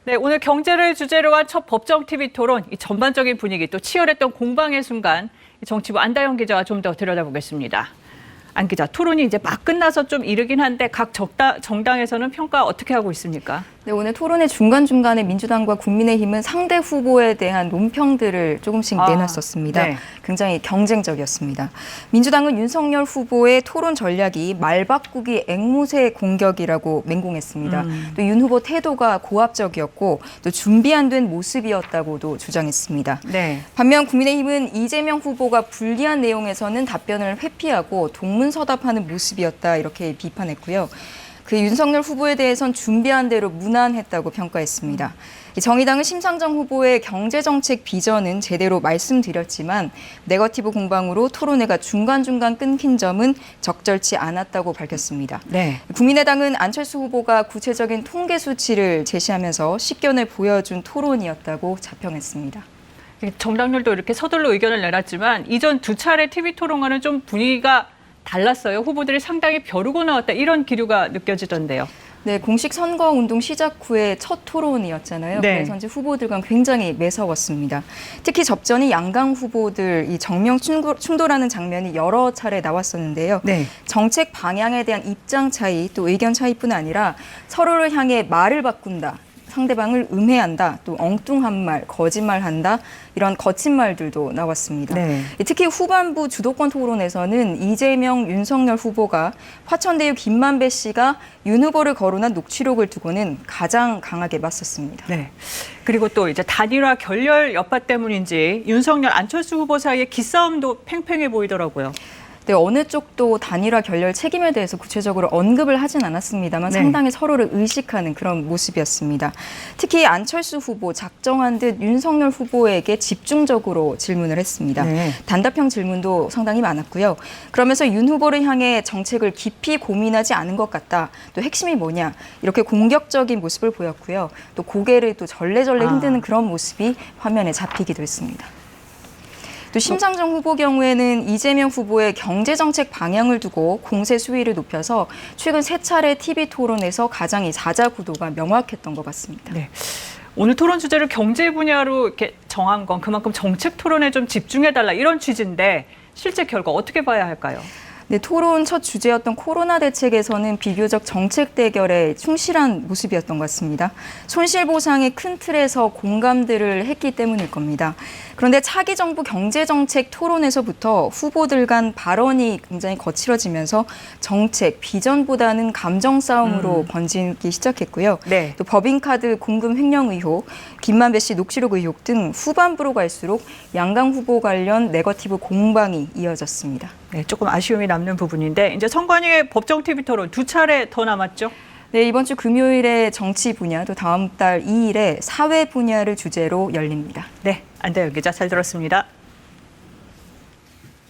네, 오늘 경제를 주제로 한 첫 법정 TV 토론, 이 전반적인 분위기 또 치열했던 공방의 순간 정치부 안다영 기자와 좀 더 들여다보겠습니다. 안 기자, 토론이 이제 막 끝나서 좀 이르긴 한데 각 정당에서는 평가 어떻게 하고 있습니까? 네, 오늘 토론의 중간중간에 민주당과 국민의힘은 상대 후보에 대한 논평들을 조금씩 내놨었습니다. 네. 굉장히 경쟁적이었습니다. 민주당은 윤석열 후보의 토론 전략이 말 바꾸기 앵무새 공격이라고 맹공했습니다. 또 윤 후보 태도가 고압적이었고 또 준비 안 된 모습이었다고도 주장했습니다. 네. 반면 국민의힘은 이재명 후보가 불리한 내용에서는 답변을 회피하고 동문서답하는 모습이었다 이렇게 비판했고요. 그 윤석열 후보에 대해선 준비한 대로 무난했다고 평가했습니다. 정의당은 심상정 후보의 경제정책 비전은 제대로 말씀드렸지만 네거티브 공방으로 토론회가 중간중간 끊긴 점은 적절치 않았다고 밝혔습니다. 네. 국민의당은 안철수 후보가 구체적인 통계 수치를 제시하면서 식견을 보여준 토론이었다고 자평했습니다. 정당들도 이렇게 서둘러 의견을 내놨지만 이전 두 차례 TV 토론과는 좀 분위기가 달랐어요. 후보들이 상당히 벼르고 나왔다 이런 기류가 느껴지던데요. 네, 공식 선거운동 시작 후에 첫 토론이었잖아요. 네. 그래서 이제 후보들과 굉장히 매서웠습니다. 특히 접전이 양강 후보들 이 정면 충돌하는 장면이 여러 차례 나왔었는데요. 네. 정책 방향에 대한 입장 차이 또 의견 차이뿐 아니라 서로를 향해 말을 바꾼다. 상대방을 음해한다, 또 엉뚱한 말, 거짓말한다 이런 거친 말들도 나왔습니다. 네. 특히 후반부 주도권 토론에서는 이재명, 윤석열 후보가 화천대유 김만배 씨가 윤 후보를 거론한 녹취록을 두고는 가장 강하게 맞섰습니다. 네. 그리고 또 이제 단일화 결렬 여파 때문인지 윤석열, 안철수 후보 사이의 기싸움도 팽팽해 보이더라고요. 네, 어느 쪽도 단일화 결렬 책임에 대해서 구체적으로 언급을 하진 않았습니다만 네. 상당히 서로를 의식하는 그런 모습이었습니다. 특히 안철수 후보 작정한 듯 윤석열 후보에게 집중적으로 질문을 했습니다. 네. 단답형 질문도 상당히 많았고요. 그러면서 윤 후보를 향해 정책을 깊이 고민하지 않은 것 같다. 또 핵심이 뭐냐 이렇게 공격적인 모습을 보였고요. 또 고개를 또 절레절레 흔드는 그런 모습이 화면에 잡히기도 했습니다. 또 심상정 후보 경우에는 이재명 후보의 경제정책 방향을 두고 공세 수위를 높여서 최근 세 차례 TV 토론에서 가장 이 사자 구도가 명확했던 것 같습니다. 네. 오늘 토론 주제를 경제 분야로 이렇게 정한 건 그만큼 정책 토론에 좀 집중해달라 이런 취지인데 실제 결과 어떻게 봐야 할까요? 네, 토론 첫 주제였던 코로나 대책에서는 비교적 정책 대결에 충실한 모습이었던 것 같습니다. 손실보상의 큰 틀에서 공감들을 했기 때문일 겁니다. 그런데 차기 정부 경제정책 토론에서부터 후보들 간 발언이 굉장히 거칠어지면서 정책, 비전보다는 감정 싸움으로 번지기 시작했고요. 네. 또 법인카드 공금 횡령 의혹, 김만배 씨 녹취록 의혹 등 후반부로 갈수록 양강 후보 관련 네거티브 공방이 이어졌습니다. 네, 조금 아쉬움이 남는 부분인데 이제 선관위의 법정 TV 토론 두 차례 더 남았죠? 네, 이번 주 금요일에 정치 분야, 또 다음 달 2일에 사회 분야를 주제로 열립니다. 네, 안다영 기자 잘 들었습니다.